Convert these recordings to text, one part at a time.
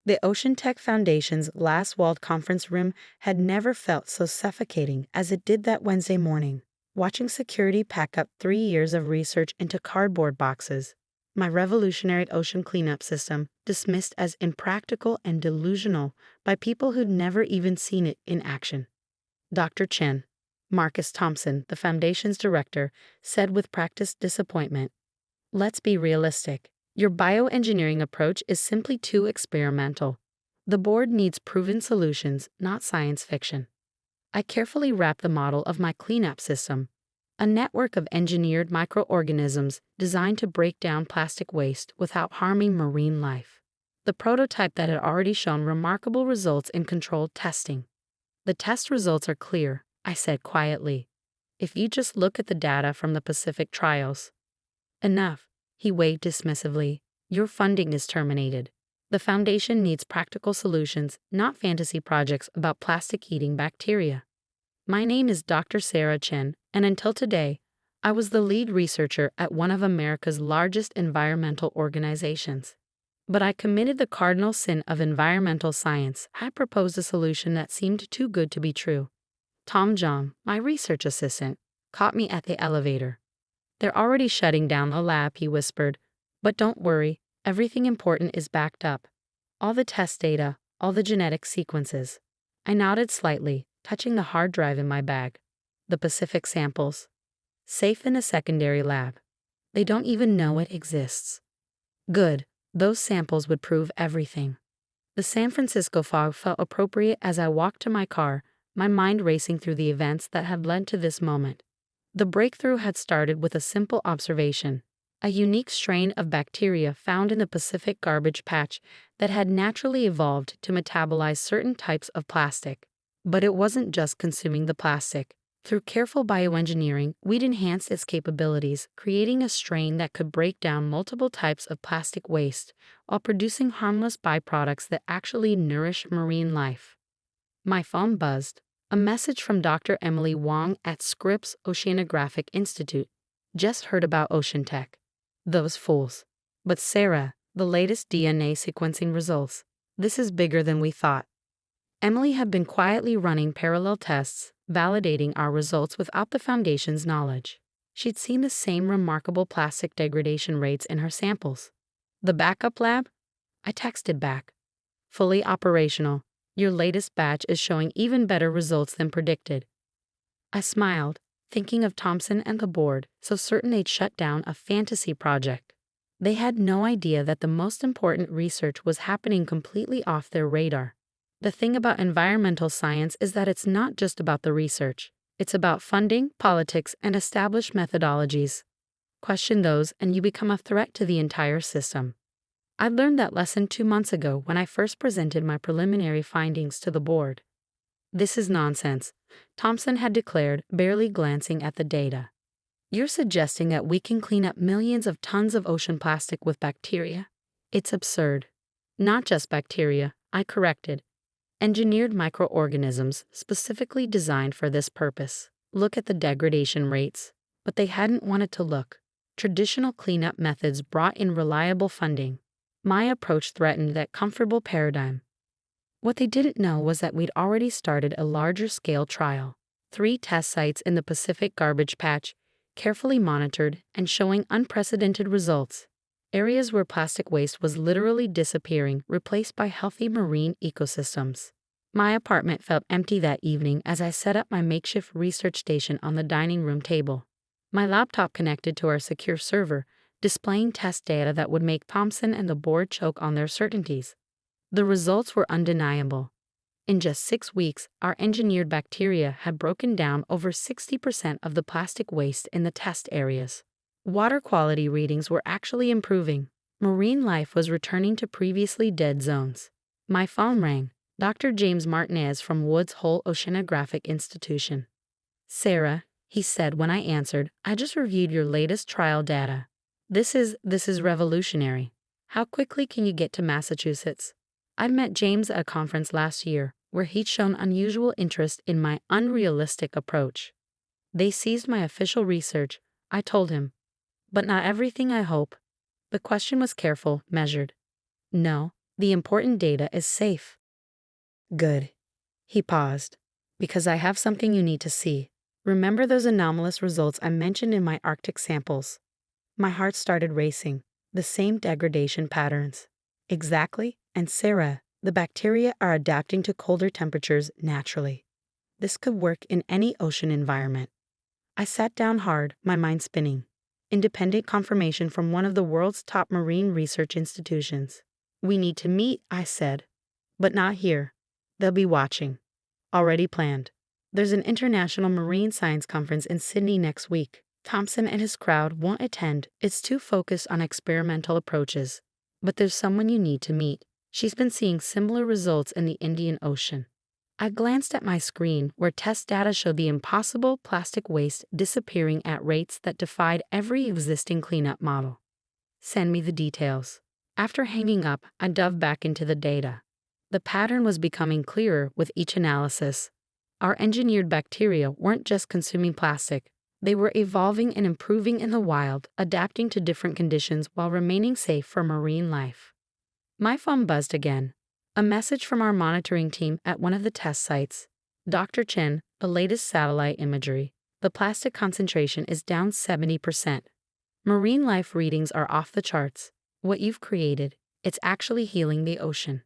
The Ocean Tech Foundation's glass-walled conference room had never felt so suffocating as it did that Wednesday morning, watching security pack up 3 years of research into cardboard boxes. My revolutionary ocean cleanup system dismissed as impractical and delusional by people who'd never even seen it in action. Dr. Chen, Marcus Thompson, the Foundation's director, said with practiced disappointment, "Let's be realistic. Your bioengineering approach is simply too experimental. The board needs proven solutions, not science fiction." I carefully wrapped the model of my cleanup system, a network of engineered microorganisms designed to break down plastic waste without harming marine life. The prototype that had already shown remarkable results in controlled testing. "The test results are clear," I said quietly. "If you just look at the data from the Pacific trials." "Enough," he waved dismissively. "Your funding is terminated. The Foundation needs practical solutions, not fantasy projects about plastic-eating bacteria." My name is Dr. Sarah Chen, and until today, I was the lead researcher at one of America's largest environmental organizations. But I committed the cardinal sin of environmental science. I proposed a solution that seemed too good to be true. Tom John, my research assistant, caught me at the elevator. "They're already shutting down the lab," he whispered. "But don't worry, everything important is backed up. All the test data, all the genetic sequences." I nodded slightly, touching the hard drive in my bag. "The Pacific samples?" "Safe in a secondary lab. They don't even know it exists." "Good. Those samples would prove everything." The San Francisco fog felt appropriate as I walked to my car, my mind racing through the events that had led to this moment. The breakthrough had started with a simple observation: a unique strain of bacteria found in the Pacific garbage patch that had naturally evolved to metabolize certain types of plastic. But it wasn't just consuming the plastic. Through careful bioengineering, we'd enhanced its capabilities, creating a strain that could break down multiple types of plastic waste while producing harmless byproducts that actually nourish marine life. My phone buzzed. A message from Dr. Emily Wong at Scripps Oceanographic Institute. "Just heard about Ocean Tech. Those fools. But Sarah, the latest DNA sequencing results. This is bigger than we thought." Emily had been quietly running parallel tests, validating our results without the Foundation's knowledge. She'd seen the same remarkable plastic degradation rates in her samples. "The backup lab?" I texted back. "Fully operational. Your latest batch is showing even better results than predicted." I smiled, thinking of Thompson and the board, so certain they'd shut down a fantasy project. They had no idea that the most important research was happening completely off their radar. The thing about environmental science is that it's not just about the research. It's about funding, politics, and established methodologies. Question those, and you become a threat to the entire system. I learned that lesson 2 months ago when I first presented my preliminary findings to the board. "This is nonsense," Thompson had declared, barely glancing at the data. "You're suggesting that we can clean up millions of tons of ocean plastic with bacteria? It's absurd." "Not just bacteria," I corrected. "Engineered microorganisms specifically designed for this purpose. Look at the degradation rates." But they hadn't wanted to look. Traditional cleanup methods brought in reliable funding. My approach threatened that comfortable paradigm. What they didn't know was that we'd already started a larger-scale trial. 3 test sites in the Pacific garbage patch, carefully monitored and showing unprecedented results. Areas where plastic waste was literally disappearing, replaced by healthy marine ecosystems. My apartment felt empty that evening as I set up my makeshift research station on the dining room table. My laptop connected to our secure server, displaying test data that would make Thompson and the board choke on their certainties. The results were undeniable. In just 6 weeks, our engineered bacteria had broken down over 60% of the plastic waste in the test areas. Water quality readings were actually improving. Marine life was returning to previously dead zones. My phone rang. Dr. James Martinez from Woods Hole Oceanographic Institution. "Sarah," he said when I answered, "I just reviewed your latest trial data. This is revolutionary. How quickly can you get to Massachusetts?" I'd met James at a conference last year where he'd shown unusual interest in my unrealistic approach. "They seized my official research," I told him. "But not everything, I hope." The question was careful, measured. "No, The important data is safe. Good. He paused. Because I have something you need to see. Remember those anomalous results I mentioned in my Arctic samples? My heart started racing. The same degradation patterns. Exactly, and Sarah, the bacteria are adapting to colder temperatures naturally. This could work in any ocean environment. I sat down hard, my mind spinning. Independent confirmation from one of the world's top marine research institutions. We need to meet, I said. But not here. They'll be watching. Already planned. There's an international marine science conference in Sydney next week. Thompson and his crowd won't attend. It's too focused on experimental approaches. But there's someone you need to meet. She's been seeing similar results in the Indian Ocean. I glanced at my screen where test data showed the impossible plastic waste disappearing at rates that defied every existing cleanup model. Send me the details. After hanging up, I dove back into the data. The pattern was becoming clearer with each analysis. Our engineered bacteria weren't just consuming plastic. They were evolving and improving in the wild, adapting to different conditions while remaining safe for marine life. My phone buzzed again. A message from our monitoring team at one of the test sites. Dr. Chen, the latest satellite imagery. The plastic concentration is down 70%. Marine life readings are off the charts. What you've created, it's actually healing the ocean.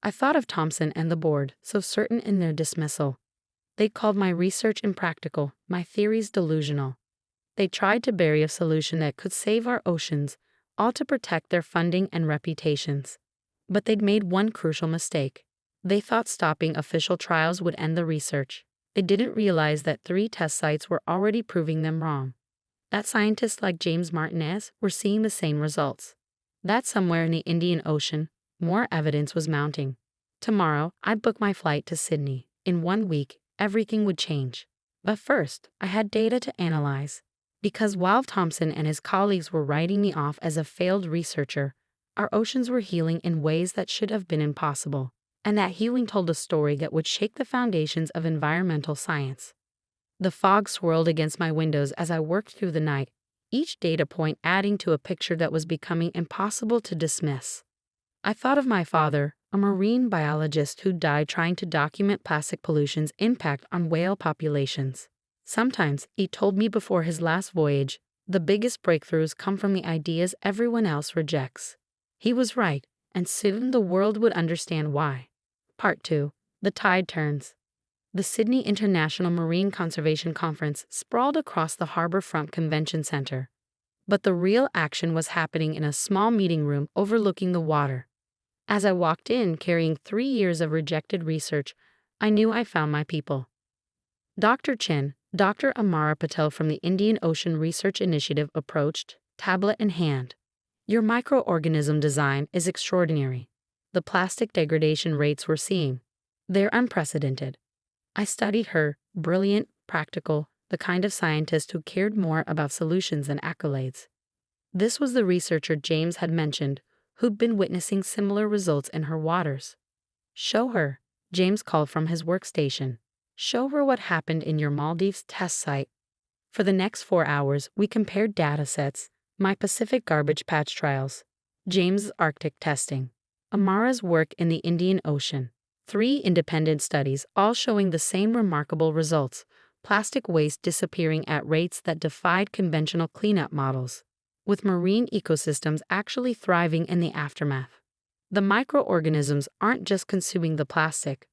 I thought of Thompson and the board, so certain in their dismissal. They called my research impractical, my theories delusional. They tried to bury a solution that could save our oceans, all to protect their funding and reputations. But they'd made one crucial mistake. They thought stopping official trials would end the research. They didn't realize that 3 test sites were already proving them wrong. That scientists like James Martinez were seeing the same results. That somewhere in the Indian Ocean, more evidence was mounting. Tomorrow, I'd book my flight to Sydney. In 1 week, everything would change. But first, I had data to analyze. Because while Thompson and his colleagues were writing me off as a failed researcher, our oceans were healing in ways that should have been impossible. And that healing told a story that would shake the foundations of environmental science. The fog swirled against my windows as I worked through the night, each data point adding to a picture that was becoming impossible to dismiss. I thought of my father, a marine biologist who died trying to document plastic pollution's impact on whale populations. Sometimes, he told me before his last voyage, the biggest breakthroughs come from the ideas everyone else rejects. He was right, and soon the world would understand why. Part 2. The Tide Turns. The Sydney International Marine Conservation Conference sprawled across the Harbourfront Convention Centre. But the real action was happening in a small meeting room overlooking the water. As I walked in carrying 3 years of rejected research, I knew I found my people. Dr. Chen, Dr. Amara Patel from the Indian Ocean Research Initiative approached, tablet in hand. Your microorganism design is extraordinary. The plastic degradation rates we're seeing, they're unprecedented. I studied her, brilliant, practical, the kind of scientist who cared more about solutions than accolades. This was the researcher James had mentioned, who'd been witnessing similar results in her waters. Show her, James called from his workstation. Show her what happened in your Maldives test site. For the next 4 hours, we compared data sets, my Pacific garbage patch trials, James' Arctic testing, Amara's work in the Indian Ocean. 3 independent studies, all showing the same remarkable results, plastic waste disappearing at rates that defied conventional cleanup models, with marine ecosystems actually thriving in the aftermath. The microorganisms aren't just consuming the plastic.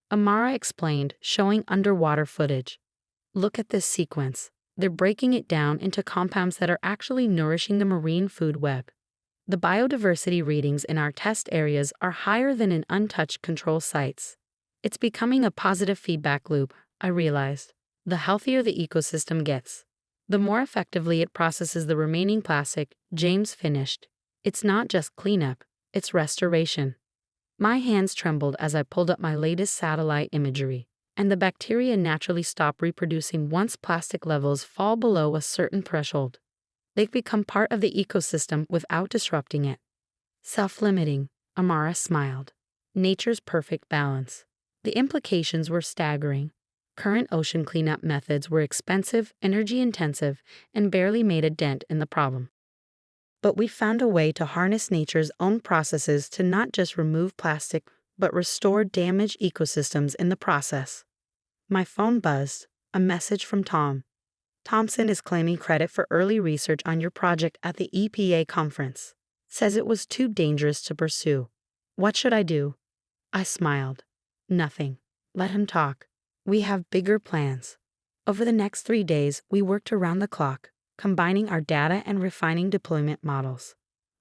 Amara explained, showing underwater footage. Look at this sequence. They're breaking it down into compounds that are actually nourishing the marine food web. The biodiversity readings in our test areas are higher than in untouched control sites. It's becoming a positive feedback loop, I realized. The healthier the ecosystem gets, the more effectively it processes the remaining plastic. James finished. It's not just cleanup, it's restoration. My hands trembled as I pulled up my latest satellite imagery, and the bacteria naturally stop reproducing once plastic levels fall below a certain threshold. They become part of the ecosystem without disrupting it. Self-limiting, Amara smiled. Nature's perfect balance. The implications were staggering. Current ocean cleanup methods were expensive, energy-intensive, and barely made a dent in the problem. But we found a way to harness nature's own processes to not just remove plastic, but restore damaged ecosystems in the process. My phone buzzed, a message from Tom. Thompson is claiming credit for early research on your project at the EPA conference. Says it was too dangerous to pursue. What should I do? I smiled. Nothing. Let him talk. We have bigger plans. Over the next 3 days, we worked around the clock, combining our data and refining deployment models.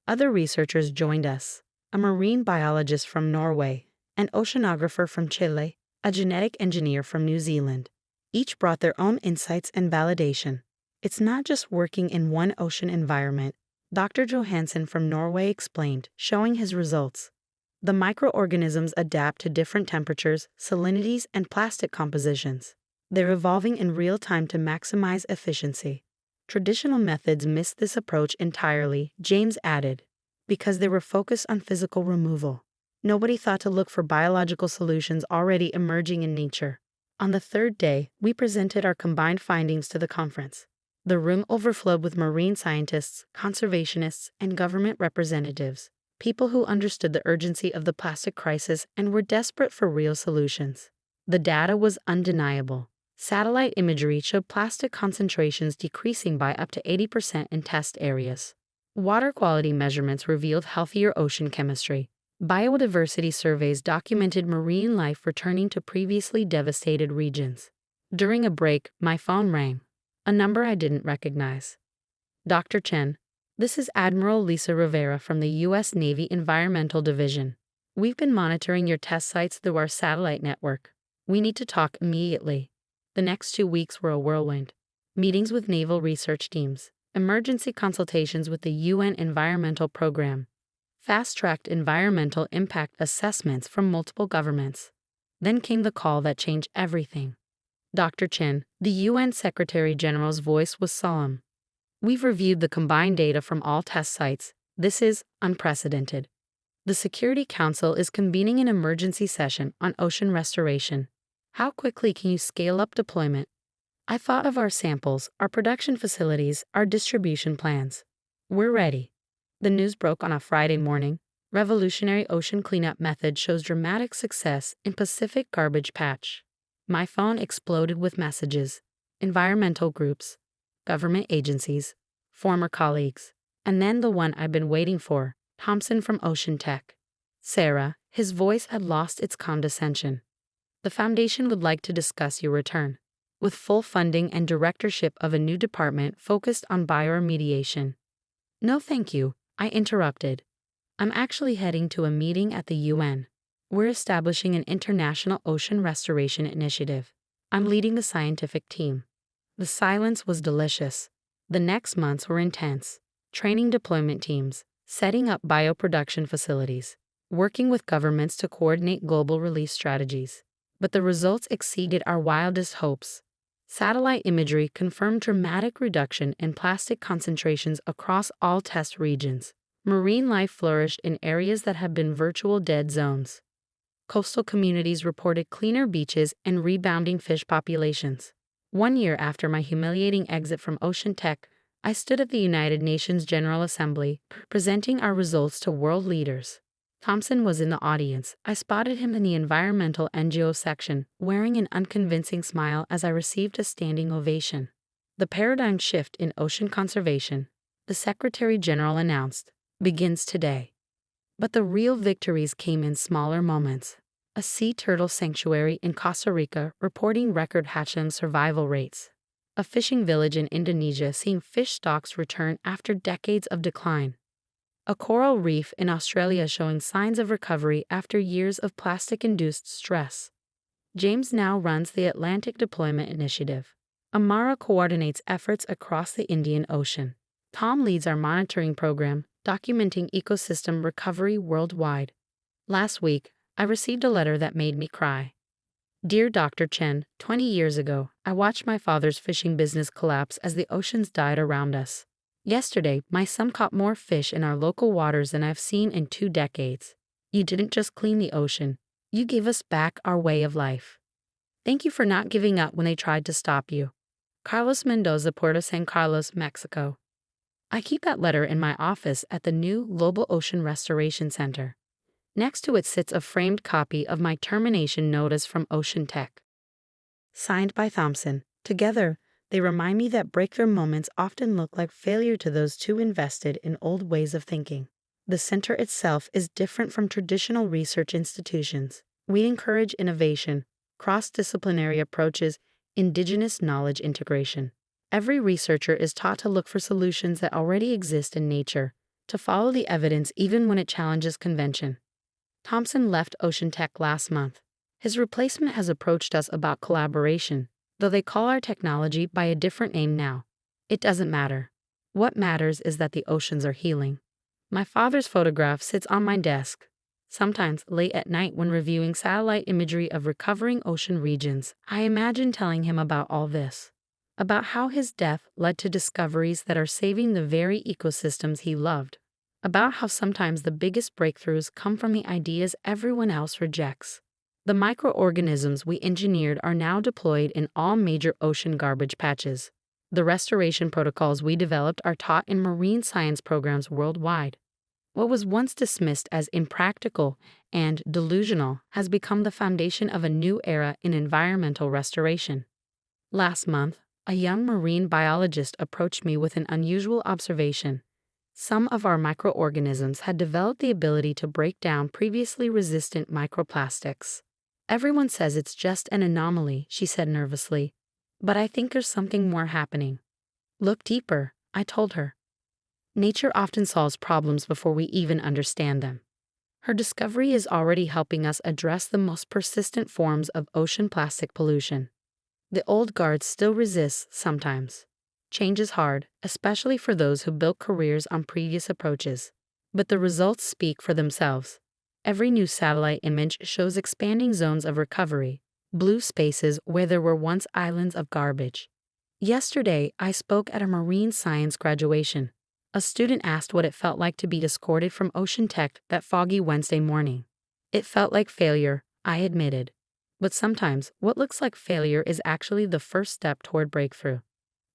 Other researchers joined us, a marine biologist from Norway, an oceanographer from Chile, a genetic engineer from New Zealand. Each brought their own insights and validation. It's not just working in one ocean environment, Dr. Johansen from Norway explained, showing his results. The microorganisms adapt to different temperatures, salinities, and plastic compositions. They're evolving in real time to maximize efficiency. Traditional methods missed this approach entirely, James added, because they were focused on physical removal. Nobody thought to look for biological solutions already emerging in nature. On the third day, we presented our combined findings to the conference. The room overflowed with marine scientists, conservationists, and government representatives, people who understood the urgency of the plastic crisis and were desperate for real solutions. The data was undeniable. Satellite imagery showed plastic concentrations decreasing by up to 80% in test areas. Water quality measurements revealed healthier ocean chemistry. Biodiversity surveys documented marine life returning to previously devastated regions. During a break, my phone rang. A number I didn't recognize. Dr. Chen, this is Admiral Lisa Rivera from the U.S. Navy Environmental Division. We've been monitoring your test sites through our satellite network. We need to talk immediately. The next 2 weeks were a whirlwind. Meetings with naval research teams, emergency consultations with the UN Environmental Program, fast-tracked environmental impact assessments from multiple governments. Then came the call that changed everything. Dr. Chen, the UN Secretary General's voice was solemn. We've reviewed the combined data from all test sites. This is unprecedented. The Security Council is convening an emergency session on ocean restoration. How quickly can you scale up deployment? I thought of our samples, our production facilities, our distribution plans. We're ready. The news broke on a Friday morning. Revolutionary ocean cleanup method shows dramatic success in Pacific garbage patch. My phone exploded with messages. Environmental groups, government agencies, former colleagues, and then the one I've been waiting for, Thompson from Ocean Tech. Sarah, his voice had lost its condescension. The Foundation would like to discuss your return, with full funding and directorship of a new department focused on bioremediation. No thank you, I interrupted. I'm actually heading to a meeting at the UN. We're establishing an international ocean restoration initiative. I'm leading the scientific team. The silence was delicious. The next months were intense. Training deployment teams, setting up bioproduction facilities, working with governments to coordinate global release strategies. But the results exceeded our wildest hopes. Satellite imagery confirmed dramatic reduction in plastic concentrations across all test regions. Marine life flourished in areas that had been virtual dead zones. Coastal communities reported cleaner beaches and rebounding fish populations. 1 year after my humiliating exit from Ocean Tech, I stood at the United Nations General Assembly, presenting our results to world leaders. Thompson was in the audience. I spotted him in the environmental NGO section, wearing an unconvincing smile as I received a standing ovation. The paradigm shift in ocean conservation, the Secretary General announced, begins today. But the real victories came in smaller moments. A sea turtle sanctuary in Costa Rica reporting record hatchling survival rates. A fishing village in Indonesia seeing fish stocks return after decades of decline. A coral reef in Australia showing signs of recovery after years of plastic-induced stress. James now runs the Atlantic Deployment Initiative. Amara coordinates efforts across the Indian Ocean. Tom leads our monitoring program, documenting ecosystem recovery worldwide. Last week, I received a letter that made me cry. Dear Dr. Chen, 20 years ago, I watched my father's fishing business collapse as the oceans died around us. Yesterday, my son caught more fish in our local waters than I've seen in 2 decades. You didn't just clean the ocean, you gave us back our way of life. Thank you for not giving up when they tried to stop you. Carlos Mendoza, Puerto San Carlos, Mexico. I keep that letter in my office at the new Global Ocean Restoration Center. Next to it sits a framed copy of my termination notice from Ocean Tech. Signed by Thompson. Together, they remind me that breakthrough moments often look like failure to those too invested in old ways of thinking. The center itself is different from traditional research institutions. We encourage innovation, cross-disciplinary approaches, indigenous knowledge integration. Every researcher is taught to look for solutions that already exist in nature, to follow the evidence even when it challenges convention. Thompson left Ocean Tech last month. His replacement has approached us about collaboration, though they call our technology by a different name now. It doesn't matter. What matters is that the oceans are healing. My father's photograph sits on my desk. Sometimes, late at night when reviewing satellite imagery of recovering ocean regions, I imagine telling him about all this. About how his death led to discoveries that are saving the very ecosystems he loved. About how sometimes the biggest breakthroughs come from the ideas everyone else rejects. The microorganisms we engineered are now deployed in all major ocean garbage patches. The restoration protocols we developed are taught in marine science programs worldwide. What was once dismissed as impractical and delusional has become the foundation of a new era in environmental restoration. Last month, a young marine biologist approached me with an unusual observation. Some of our microorganisms had developed the ability to break down previously resistant microplastics. Everyone says it's just an anomaly, she said nervously. But I think there's something more happening. Look deeper, I told her. Nature often solves problems before we even understand them. Her discovery is already helping us address the most persistent forms of ocean plastic pollution. The old guard still resists sometimes. Change is hard, especially for those who built careers on previous approaches. But the results speak for themselves. Every new satellite image shows expanding zones of recovery, blue spaces where there were once islands of garbage. Yesterday, I spoke at a marine science graduation. A student asked what it felt like to be escorted from Ocean Tech that foggy Wednesday morning. It felt like failure, I admitted. But sometimes, what looks like failure is actually the first step toward breakthrough.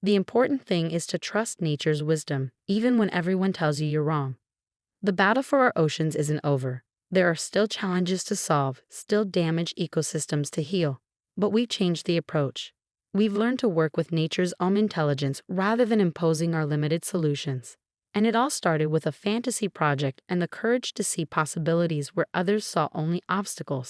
The important thing is to trust nature's wisdom, even when everyone tells you you're wrong. The battle for our oceans isn't over. There are still challenges to solve, still damaged ecosystems to heal. But we've changed the approach. We've learned to work with nature's own intelligence rather than imposing our limited solutions. And it all started with a fantasy project and the courage to see possibilities where others saw only obstacles.